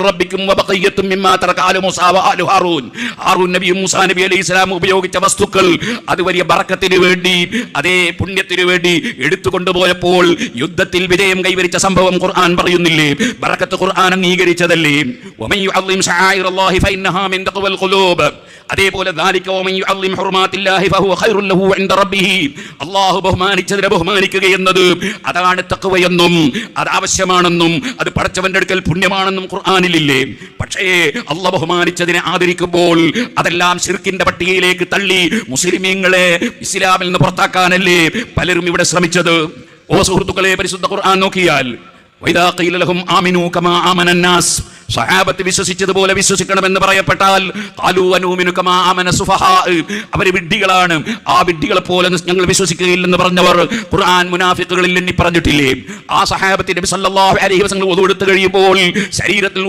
റബ്ബിക്കും വബഖിയ്യത്തും മിമ്മാ തറക ആലു മൂസാ വആലു ഹാറൂൻ. ഹാറൂൻ നബിയും മൂസാ നബി അലൈഹിസ്സലാം ഉപയോഗിച്ച വസ്തുക്കൾ അത് വലിയ ബറക്കത്തിന് വേണ്ടി, അതേ പുണ്യത്തിന് വേണ്ടി എടുത്തുകൊണ്ടുപോയപ്പോൾ യുദ്ധത്തിൽ വിജയം കൈവരിച്ച സംഭവം ഖുർആൻ പറയുന്നില്ലേ? ബറക്കത്ത് ഖുർആൻ അംഗീകരിച്ചതല്ലേ? വമൻ യുഅള്ളിം ശആയിറല്ലാഹി ഫഇന്നഹാ മിൻ തഖ്വൽ ഖുലൂബ്. അതേപോലെ ദാലിക വമൻ യുഅള്ളിം ഹുർമാത്തില്ലാഹി ഫഹുവ ഖൈറുൻ ലഹു ഇൻദ റബ്ബിഹി. അല്ലാഹു ബഹുമാനിച്ചതിനെ ബഹുമാനിക്കുക എന്നത് അതാണ് തഖ്വയെന്നും അത് ആവശ്യമാണെന്നും അത് പടച്ചവന്റെ അടുക്കൽ പുണ്യമാണെന്നും ഖുർആനിലില്ലേ? പക്ഷേ അല്ലാഹു ബഹുമാനിച്ചതിനെ ആദരിക്കുമ്പോൾ അതെല്ലാം ശിർക്കിന്റെ പട്ടികയിലേക്ക് തള്ളി മുസ്ലിമീങ്ങളെ ഇസ്ലാമിൽ നിന്ന് പുറത്താക്കാനല്ലേ പലരും ഇവിടെ ശ്രമിച്ചത്? ഓ സുഹൃത്തുക്കളെ, പരിശുദ്ധ ഖുർആൻ നോക്കിയാൽ വഇദാ ഖീല ലഹും ആമിനൂ കമാ ആമനന്നാസ്, സഹാബത്ത് വിശ്വസിച്ചതുപോലെ വിശ്വസിക്കണമെന്ന് പറയപ്പെട്ടാൽ ഖാലൂ വനൂമിനു കമാ ആമന സുഫഹാ, അവർ വിഡ്ഢികളാണ്, ആ വിഡ്ഢികളെ പോലെ ഞങ്ങൾ വിശ്വസിക്കുകയില്ലെന്ന് പറഞ്ഞവർ ഖുർആൻ മുനാഫിഖുകളിൽ എണ്ണി പറഞ്ഞിട്ടില്ലേ? ആ സഹാബത്ത് നബി സല്ലല്ലാഹു അലൈഹി വസല്ലം wudu എടുത്തു കഴിയുമ്പോൾ ശരീരത്തിൽ